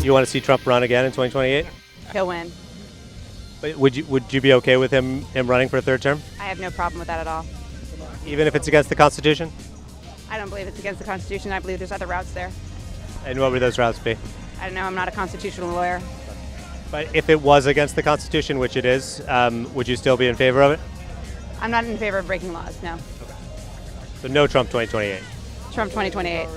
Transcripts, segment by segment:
You want to see Trump run again in 2028? He'll win. But would you be okay with him running for a third term? I have no problem with that at all. Even if it's against the Constitution? I don't believe it's against the Constitution. I believe there's other routes there. And what would those routes be? I don't know. I'm not a constitutional lawyer. But if it was against the Constitution, which it is, would you still be in favor of it? I'm not in favor of breaking laws, no. So no Trump 2028. Trump 2028.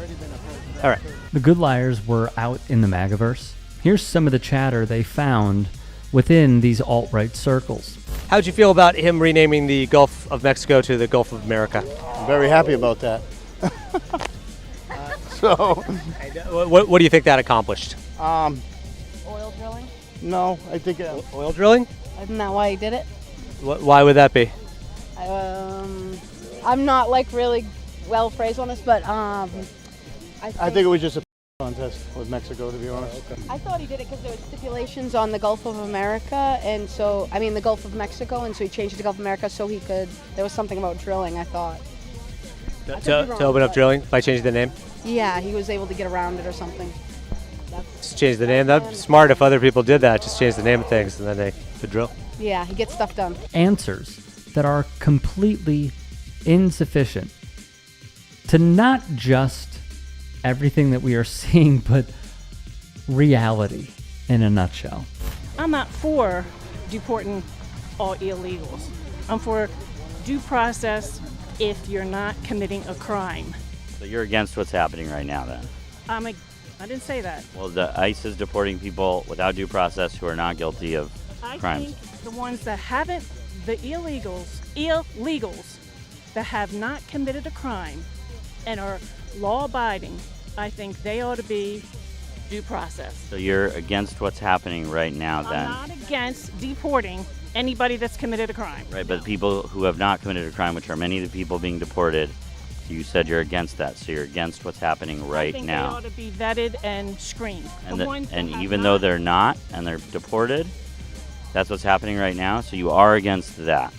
All right. The good liars were out in the MAGAverse. Here's some of the chatter they found within these alt-right circles. How'd you feel about him renaming the Gulf of Mexico to the Gulf of America? I'm very happy about that. What do you think that accomplished? Oil drilling? No, I think Oil drilling? Isn't that why he did it? Why would that be? I'm not like really well phrased on this, but I think it was just a contest with Mexico, to be honest. I thought he did it because there were stipulations on the Gulf of America, and so, I mean the Gulf of Mexico, and so he changed it to Gulf of America so he could, there was something about drilling, I thought. To open up drilling by changing the name? Yeah, he was able to get around it or something. Just change the name. That'd be smart if other people did that. Just change the name of things and then they could drill. Yeah, he gets stuff done. Answers that are completely insufficient to not just everything that we are seeing, but reality in a nutshell. I'm not for deporting all illegals. I'm for due process if you're not committing a crime. So you're against what's happening right now then? I didn't say that. Well, the ICE is deporting people without due process who are not guilty of crimes. I think the ones that haven't, the illegals that have not committed a crime and are law-abiding, I think they ought to be due process. So you're against what's happening right now then? I'm not against deporting anybody that's committed a crime. Right, but people who have not committed a crime, which are many of the people being deported, you said you're against that. So you're against what's happening right now. I think they ought to be vetted and screened. And even though they're not and they're deported, that's what's happening right now. So you are against that.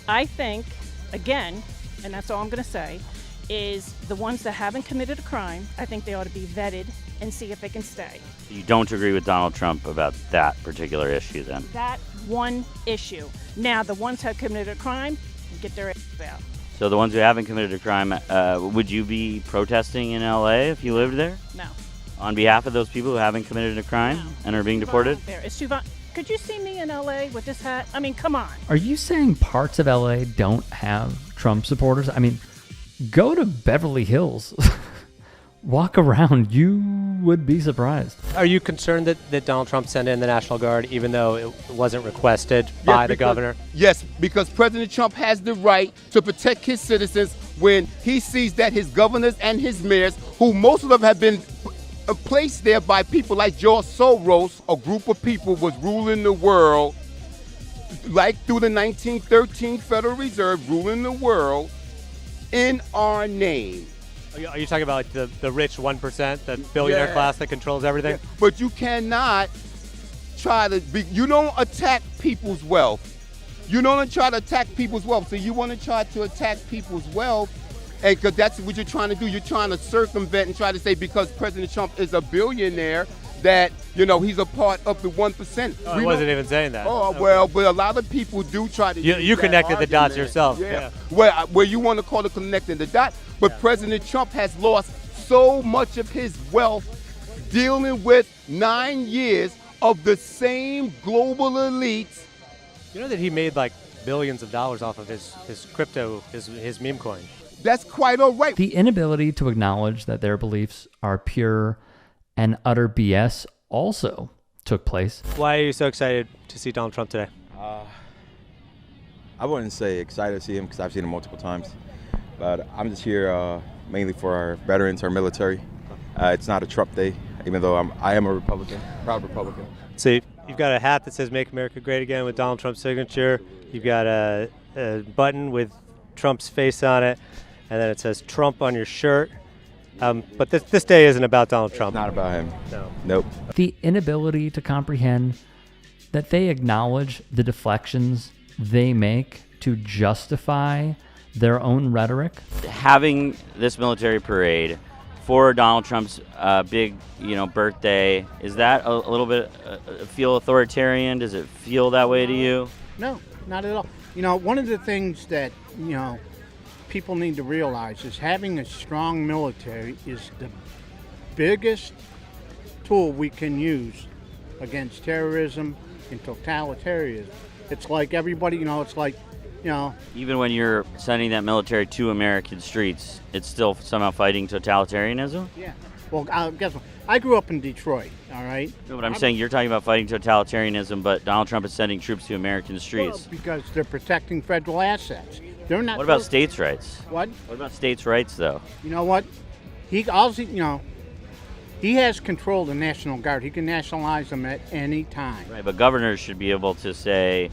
I think, again, and that's all I'm going to say, is the ones that haven't committed a crime, I think they ought to be vetted and see if they can stay. You don't agree with Donald Trump about that particular issue then? That one issue. Now, the ones that have committed a crime, get their ass out. So the ones who haven't committed a crime, would you be protesting in LA if you lived there? No. On behalf of those people who haven't committed a crime and are being deported? It's too violent. Could you see me in LA with this hat? I mean, come on. Are you saying parts of LA don't have Trump supporters? I mean, go to Beverly Hills. Walk around. You would be surprised. Are you concerned that Donald Trump sent in the National Guard even though it wasn't requested by the governor? Yes, because President Trump has the right to protect his citizens when he sees that his governors and his mayors, who most of them have been placed there by people like George Soros, a group of people was ruling the world, like through the 1913 Federal Reserve, ruling the world in our name. Are you talking about like the rich 1%, the billionaire class that controls everything? Yeah. But you cannot try to you don't attack people's wealth. You don't try to attack people's wealth. So you want to try to attack people's wealth, and because that's what you're trying to do. You're trying to circumvent and try to say because President Trump is a billionaire that, you know, he's a part of the 1%. Oh, I wasn't even saying that. Oh, well, but a lot of people do try to You connected the dots yourself. Yeah. Well, you want to call it connecting the dots, but President Trump has lost so much of his wealth dealing with 9 years of the same global elites. You know that he made like billions of dollars off of his crypto, his meme coin. That's quite all right. The inability to acknowledge that their beliefs are pure and utter BS also took place. Why are you so excited to see Donald Trump today? I wouldn't say excited to see him because I've seen him multiple times, but I'm just here mainly for our veterans, our military. It's not a Trump day, even though I am a Republican, proud Republican. So you've got a hat that says "Make America Great Again" with Donald Trump's signature. You've got a button with Trump's face on it, and then it says Trump on your shirt. But this day isn't about Donald Trump. It's not about him. No. Nope. The inability to comprehend that they acknowledge the deflections they make to justify their own rhetoric. Having this military parade for Donald Trump's big, birthday. Is that a little bit feel authoritarian? Does it feel that way to you? No, not at all. You know, one of the things that, people need to realize is having a strong military is the biggest tool we can use against terrorism and totalitarianism. It's like everybody, Even when you're sending that military to American streets, it's still somehow fighting totalitarianism? yeah. Well, guess what? I grew up in Detroit, all right? No, but I'm saying you're talking about fighting totalitarianism, but Donald Trump is sending troops to American streets. Well, because they're protecting federal assets. They're not. What about states' rights? What? What about states' rights, though? You know what? He also, he has control of the National Guard. He can nationalize them at any time. Right, but governors should be able to say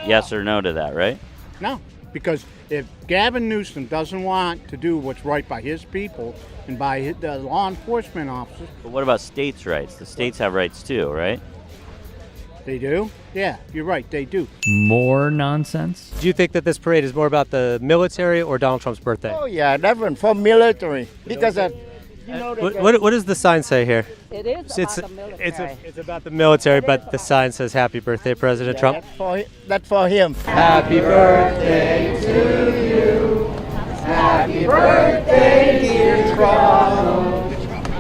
yes or no to that, right? No, because if Gavin Newsom doesn't want to do what's right by his people and by the law enforcement officers, But what about states' rights? The states have rights too, right? they do. Yeah, you're right, they do. More nonsense. Do you think that this parade is more about the military or Donald Trump's birthday? Oh yeah, different from military because What does the sign say here? It is It's about the military. it's about the military, but the sign says "Happy Birthday, President Trump." that's for him. Happy birthday to you. Happy birthday, dear Trump.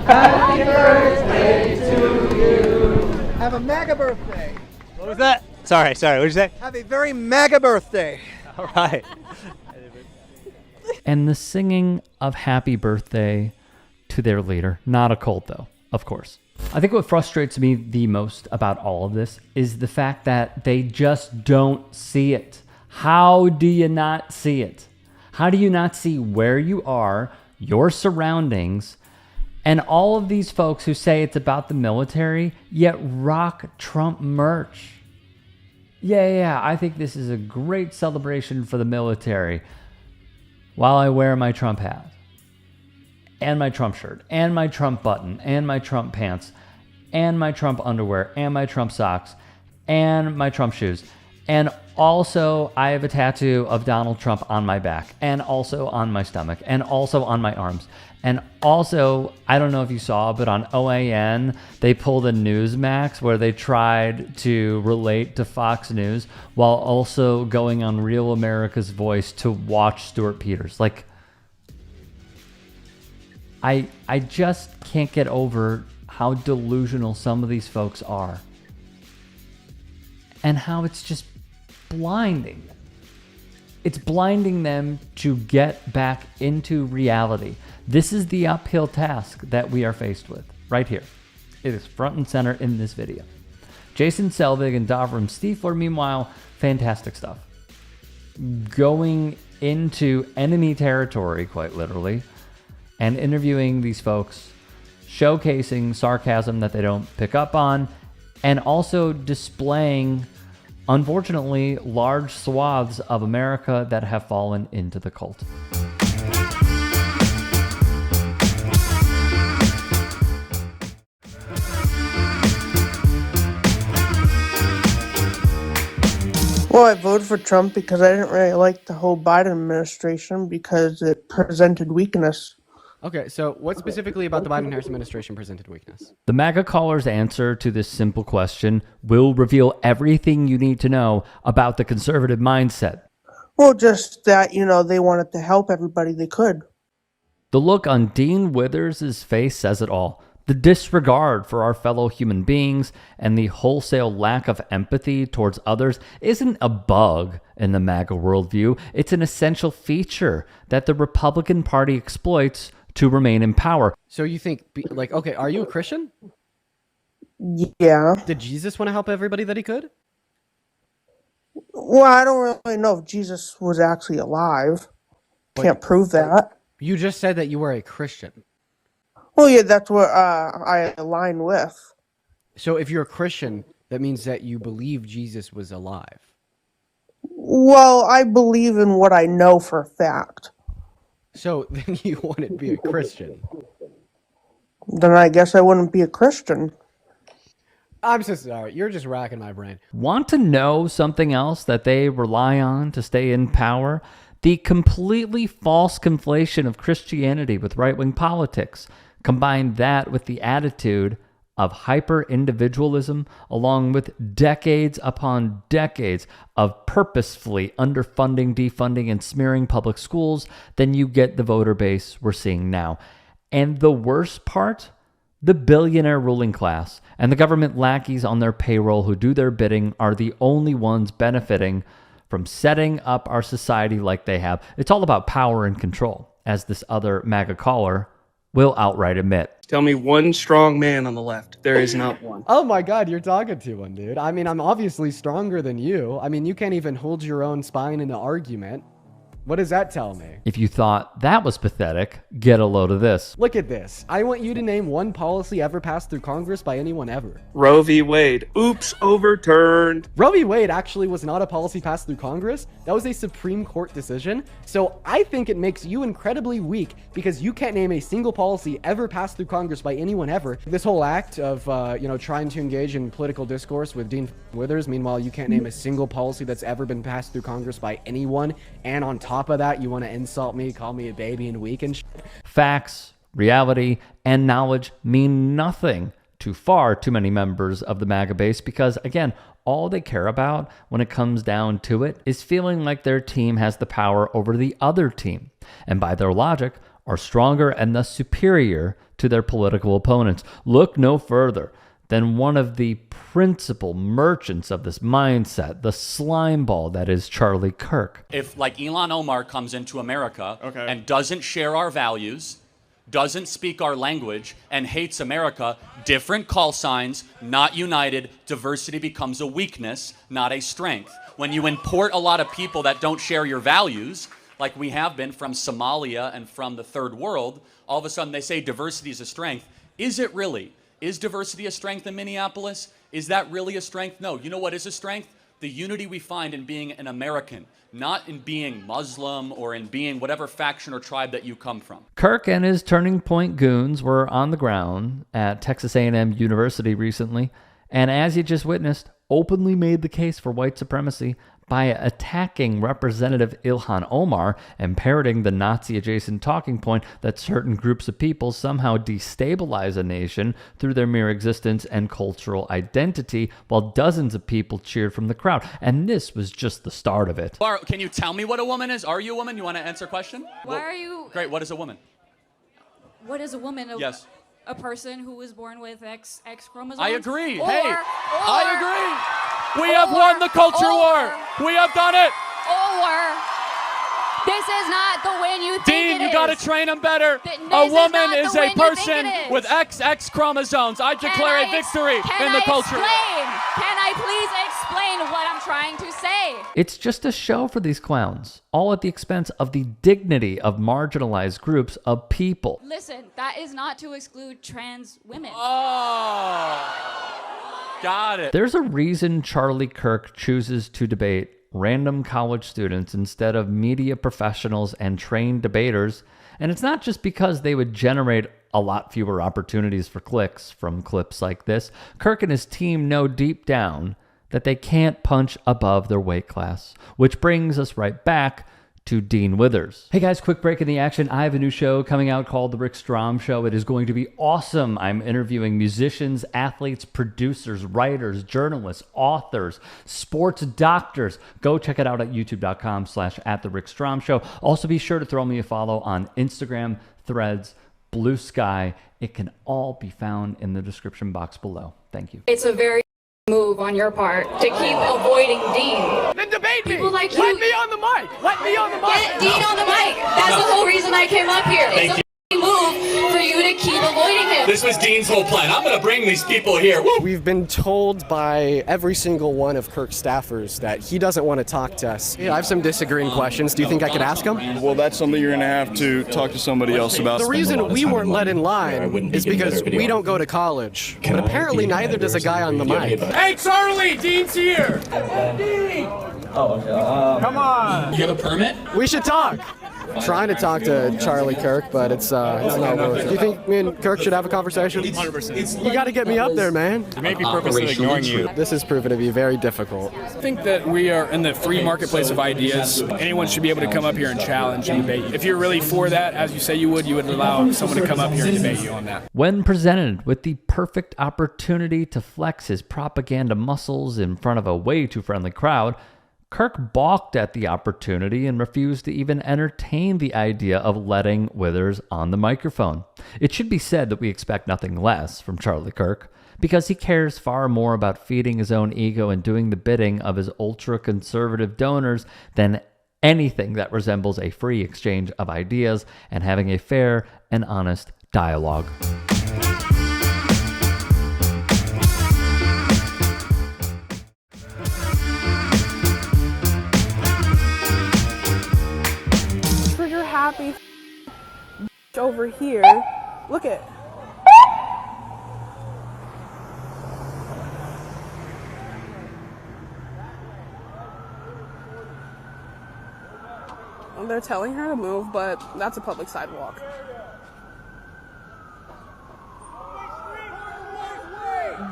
Happy birthday to you. Have a MAGA birthday. What was that? Sorry. What did you say? Have a very MAGA birthday. All right. And the singing of happy birthday to their leader. Not a cult, though, of course. I think what frustrates me the most about all of this is the fact that they just don't see it. How do you not see it? How do you not see where you are, your surroundings, and all of these folks who say it's about the military, yet rock Trump merch? Yeah, I think this is a great celebration for the military while I wear my Trump hat and my Trump shirt and my Trump button and my Trump pants and my Trump underwear and my Trump socks and my Trump shoes. And also I have a tattoo of Donald Trump on my back and also on my stomach and also on my arms. And also, I don't know if you saw, but on OAN, they pulled a Newsmax where they tried to relate to Fox News while also going on Real America's Voice to watch Stuart Peters. Like, I just can't get over how delusional some of these folks are. And how it's just blinding. It's blinding them to get back into reality. This is the uphill task that we are faced with right here. It is front and center in this video. Jason Selvig and Davram Stiefler, meanwhile, fantastic stuff. Going into enemy territory, quite literally, and interviewing these folks, showcasing sarcasm that they don't pick up on, and also displaying, unfortunately, large swaths of America that have fallen into the cult. Well, I voted for Trump because I didn't really like the whole Biden administration because it presented weakness. Okay, so what specifically about the Biden-Harris administration presented weakness? The MAGA caller's answer to this simple question will reveal everything you need to know about the conservative mindset. Well, just that, they wanted to help everybody they could. The look on Dean Withers' face says it all. The disregard for our fellow human beings and the wholesale lack of empathy towards others isn't a bug in the MAGA worldview. It's an essential feature that the Republican Party exploits to remain in power. So you think, okay, are you a Christian? Yeah. Did Jesus want to help everybody that he could? Well, I don't really know if Jesus was actually alive. Can't prove that. You just said that you were a Christian. Well, yeah, that's what I align with. So if you're a Christian, that means that you believe Jesus was alive. Well, I believe in what I know for a fact. So then you want to be a Christian. Then I guess I wouldn't be a Christian. I'm so sorry. You're just racking my brain. Want to know something else that they rely on to stay in power? The completely false conflation of Christianity with right-wing politics, combine that with the attitude of hyper-individualism, along with decades upon decades of purposefully underfunding, defunding, and smearing public schools, then you get the voter base we're seeing now. And the worst part, the billionaire ruling class and the government lackeys on their payroll who do their bidding are the only ones benefiting from setting up our society like they have. It's all about power and control, as this other MAGA caller will outright admit. Tell me one strong man on the left. There is not one. Oh my God, you're talking to one, dude. I mean, I'm obviously stronger than you. I mean, you can't even hold your own spine in an argument. What does that tell me? If you thought that was pathetic, get a load of this. Look at this. I want you to name one policy ever passed through Congress by anyone ever. Roe v. Wade. Oops, overturned. Roe v. Wade actually was not a policy passed through Congress. That was a Supreme Court decision. So I think it makes you incredibly weak because you can't name a single policy ever passed through Congress by anyone ever. This whole act of, trying to engage in political discourse with Dean Withers, meanwhile, you can't name a single policy that's ever been passed through Congress by anyone. And on top of that, you want to insult me, call me a baby and weak and Facts, reality, and knowledge mean nothing to far too many members of the MAGA base because, again, all they care about when it comes down to it is feeling like their team has the power over the other team, and by their logic, are stronger and thus superior to their political opponents. Look no further than one of the principal merchants of this mindset, the slime ball that is Charlie Kirk. If, like, Ilhan Omar comes into America and doesn't share our values, doesn't speak our language, and hates America, different call signs, not united, diversity becomes a weakness, not a strength. When you import a lot of people that don't share your values, like we have been from Somalia and from the third world, all of a sudden they say diversity is a strength. Is it really? Is diversity a strength in Minneapolis? Is that really a strength? No. You know what is a strength? The unity we find in being an American, not in being Muslim or in being whatever faction or tribe that you come from. Kirk and his Turning Point goons were on the ground at Texas A&M University recently, and as you just witnessed, openly made the case for white supremacy by attacking Representative Ilhan Omar and parroting the Nazi-adjacent talking point that certain groups of people somehow destabilize a nation through their mere existence and cultural identity, while dozens of people cheered from the crowd. And this was just the start of it. Can you tell me what a woman is? Are you a woman? You want to answer a question? Why are you... Great. What is a woman? What is a woman? Yes. A person who was born with X chromosomes? I agree. I agree. We have won the culture war. We have done it. This is not the win you think Dean, it you is. got to train them better. A woman is a person with XX chromosomes. I declare a victory in the culture. Can I please explain what I'm trying to say? It's just a show for these clowns, all at the expense of the dignity of marginalized groups of people. Listen, that is not to exclude trans women. Got it. There's a reason Charlie Kirk chooses to debate random college students instead of media professionals and trained debaters, and it's not just because they would generate a lot fewer opportunities for clicks from clips like this. Kirk and his team know deep down that they can't punch above their weight class, which brings us right back to Dean Withers. Hey guys, quick break in the action. I have a new show coming out called The Rick Strom Show. It is going to be awesome. I'm interviewing musicians, athletes, producers, writers, journalists, authors, sports doctors. Go check it out at youtube.com/@TheRickStrom Show. Also be sure to throw me a follow on Instagram, Threads, Blue Sky. It can all be found in the description box below. Thank you. It's a very move on your part to keep avoiding Dean. Then debate me. People like Let you- me on the mic. Let me on the mic. Get Dean on the mic. That's the whole reason I came up here. Thank It's a move for you to keep avoiding him. This was Dean's whole plan. I'm going to bring these people here. Woo! We've been told by every single one of Kirk's staffers that he doesn't want to talk to us. I have some disagreeing questions. Do you think I could ask him? Well, that's something you're going to have to talk to somebody else about. The reason we weren't let in line is because we don't go to college. But apparently neither does a guy on the mic. Hey, Charlie, Dean's here. Dean. Come on. You have a permit? We should talk. trying to talk to Charlie Kirk, but it's not worth it. Do you think me and Kirk should have a conversation? 100%. You got to get me up there, man. You may be purposely ignoring you. This has proven to be very difficult. I think that we are in the free marketplace of ideas. Anyone should be able to come up here and challenge and debate you. If you're really for that, as you say you would allow someone to come up here and debate you on that. When presented with the perfect opportunity to flex his propaganda muscles in front of a way too friendly crowd, Kirk balked at the opportunity and refused to even entertain the idea of letting Withers on the microphone. It should be said that we expect nothing less from Charlie Kirk, because he cares far more about feeding his own ego and doing the bidding of his ultra-conservative donors than anything that resembles a free exchange of ideas and having a fair and honest dialogue. Happy over here. Look at. Well, they're telling her to move, but that's a public sidewalk.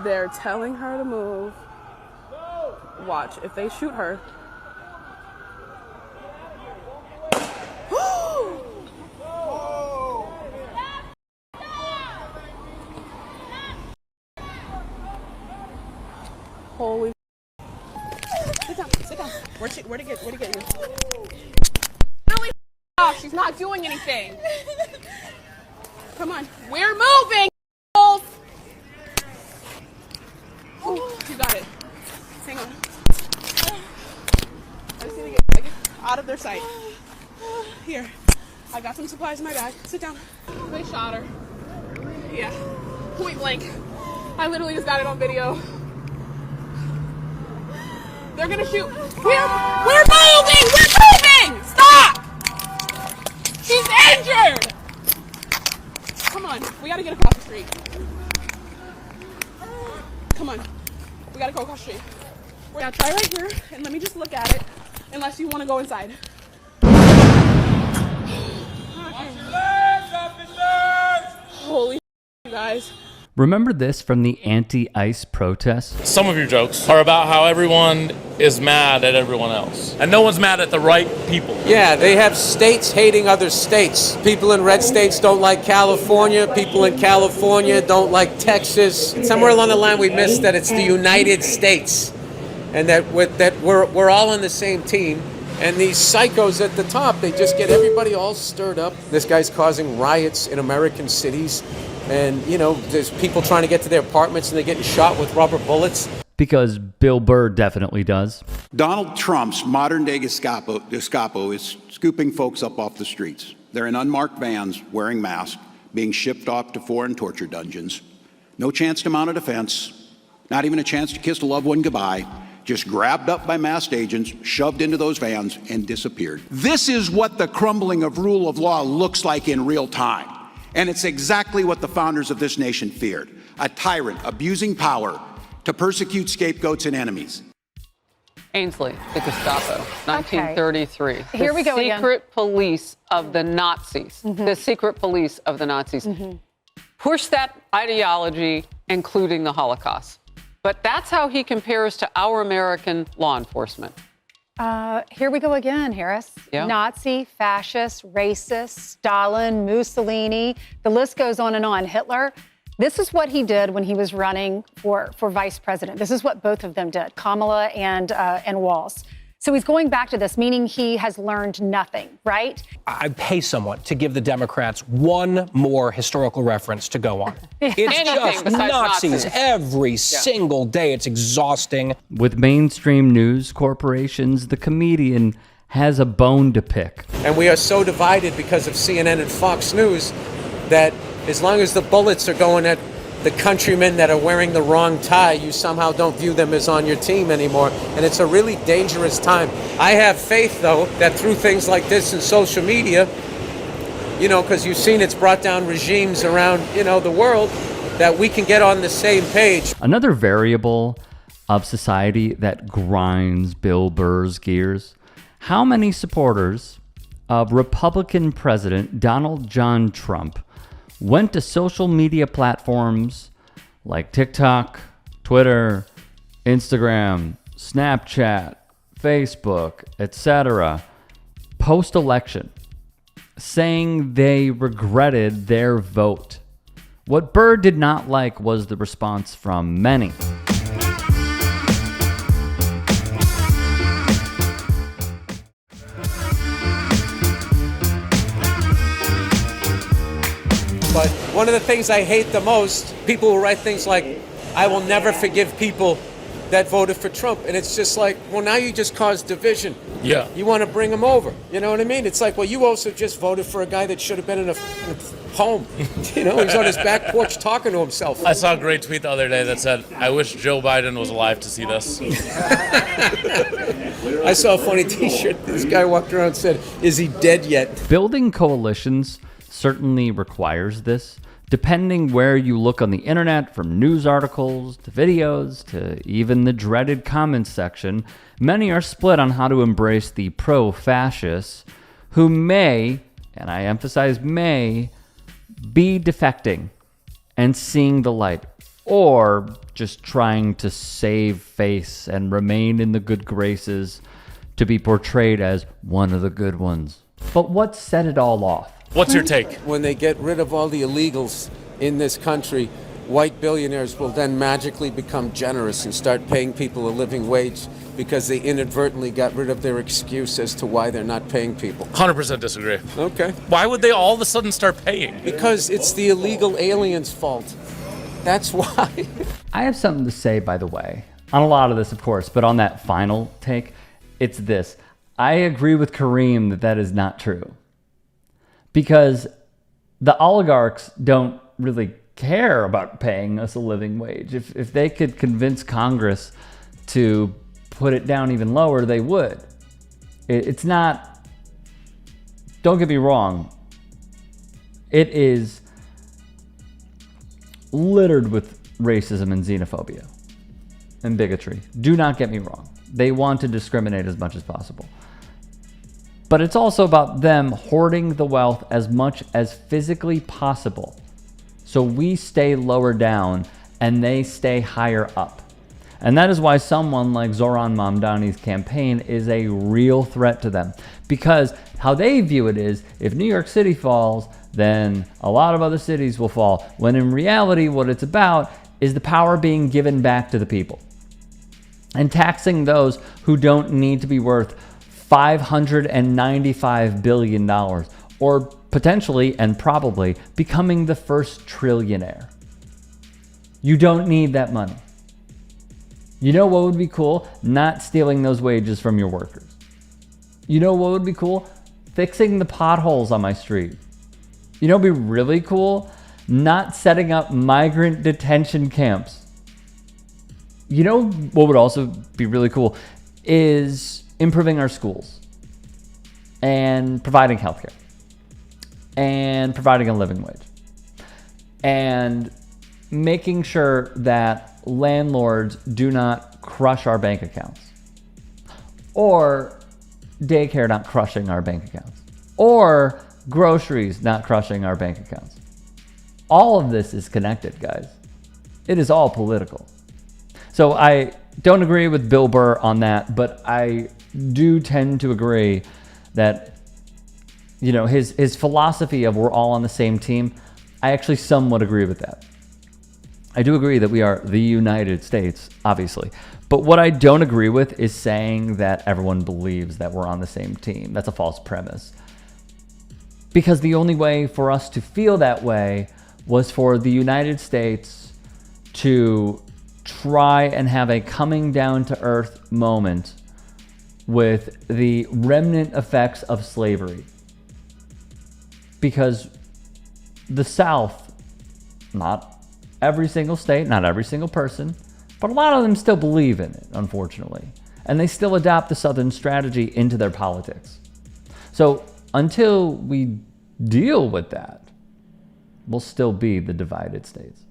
They're telling her to move. Watch, if they shoot her. Holy. Sit down, sit down. Where'd it get you? Really off. She's not doing anything. Come on. We're moving. Ooh, you got it. Hang on. I just need to get out of their sight. Here. I got some supplies in my bag. Sit down. They shot her. Yeah. Point blank. I literally just got it on video. They're gonna shoot. We're moving! We're moving! Stop! She's injured! Come on, we gotta get across the street. Come on, we gotta go across the street. We're gonna try right here, and let me just look at it, unless you wanna go inside. Holy you guys. Remember this from the anti-ICE protests? Some of your jokes are about how everyone is mad at everyone else. And no one's mad at the right people. Yeah, they have states hating other states. People in red states don't like California. People in California don't like Texas. Somewhere along the line we missed that it's the United States. And that we're all on the same team. And these psychos at the top, they just get everybody all stirred up. This guy's causing riots in American cities. And, you know, there's people trying to get to their apartments and they're getting shot with rubber bullets. Because Bill Burr definitely does. Donald Trump's modern-day Gestapo is scooping folks up off the streets. They're in unmarked vans, wearing masks, being shipped off to foreign torture dungeons. No chance to mount a defense, not even a chance to kiss a loved one goodbye. Just grabbed up by masked agents, shoved into those vans, and disappeared. This is what the crumbling of rule of law looks like in real time. And it's exactly what the founders of this nation feared. A tyrant abusing power to persecute scapegoats and enemies. Ainsley, the Gestapo, 1933. Okay. Here we go again. The secret police of the Nazis. Mm-hmm. The secret police of the Nazis. Mm-hmm. Push that ideology, including the Holocaust. But that's how he compares to our American law enforcement. Here we go again, Harris. Yeah. Nazi, fascist, racist, Stalin, Mussolini. The list goes on and on. Hitler. This is what he did when he was running for vice president. This is what both of them did, Kamala and Walz. So he's going back to this, meaning he has learned nothing, right? I'd pay someone to give the Democrats one more historical reference to go on. It's just Nazis every single day. It's exhausting. With mainstream news corporations, the comedian has a bone to pick. And we are so divided because of CNN and Fox News that as long as the bullets are going at the countrymen that are wearing the wrong tie, you somehow don't view them as on your team anymore. And it's a really dangerous time. I have faith, though, that through things like this and social media, you know, because you've seen it's brought down regimes around, you know, the world, that we can get on the same page. Another variable of society that grinds Bill Burr's gears. How many supporters Republican President Donald John Trump went to social media platforms like TikTok, Twitter, Instagram, Snapchat, Facebook, etc., post-election, saying they regretted their vote. What Burr did not like was the response from many. But one of the things I hate the most, people will write things like, I will never forgive people that voted for Trump. And it's just like, well, now you just caused division. Yeah. You want to bring them over. You know what I mean? It's like, well, you also just voted for a guy that should have been in a home. You know, he's on his back porch talking to himself. I saw a great tweet the other day that said, I wish Joe Biden was alive to see this. I saw a funny t-shirt. This guy walked around and said, is he dead yet? Building coalitions certainly requires this. Depending where you look on the internet, from news articles to videos to even the dreaded comments section, many are split on how to embrace the pro-fascists who may, and I emphasize may, be defecting and seeing the light, or just trying to save face and remain in the good graces to be portrayed as one of the good ones. But what set it all off? What's your take? When they get rid of all the illegals in this country, white billionaires will then magically become generous and start paying people a living wage because they inadvertently got rid of their excuse as to why they're not paying people. 100% disagree. Okay. Why would they all of a sudden start paying? Because it's the illegal aliens' fault. That's why. I have something to say, by the way, on a lot of this, of course, but on that final take, it's this. I agree with Kareem that that is not true. Because the oligarchs don't really care about paying us a living wage. If they could convince Congress to put it down even lower, they would. It's not, don't get me wrong, it is littered with racism and xenophobia and bigotry. Do not get me wrong. They want to discriminate as much as possible. But it's also about them hoarding the wealth as much as physically possible. So we stay lower down and they stay higher up. And that is why someone like Zoran Mamdani's campaign is a real threat to them. Because how they view it is, if New York City falls, then a lot of other cities will fall. When in reality, what it's about is the power being given back to the people. And taxing those who don't need to be worth $595 billion, or potentially and probably becoming the first trillionaire. You don't need that money. You know what would be cool? Not stealing those wages from your workers. You know what would be cool? Fixing the potholes on my street. You know what would be really cool? Not setting up migrant detention camps. You know what would also be really cool is improving our schools and providing healthcare and providing a living wage and making sure that landlords do not crush our bank accounts, or daycare not crushing our bank accounts, or groceries not crushing our bank accounts. All of this is connected, guys. It is all political. So I don't agree with Bill Burr on that, but I do tend to agree that, you know, his philosophy of we're all on the same team, I actually somewhat agree with that. I do agree that we are the United States, obviously. But what I don't agree with is saying that everyone believes that we're on the same team. That's a false premise. Because the only way for us to feel that way was for the United States to try and have a coming down to earth moment with the remnant effects of slavery. Because the South, not every single state, not every single person, but a lot of them still believe in it, unfortunately. And they still adopt the Southern strategy into their politics. So until we deal with that, we'll still be the divided states.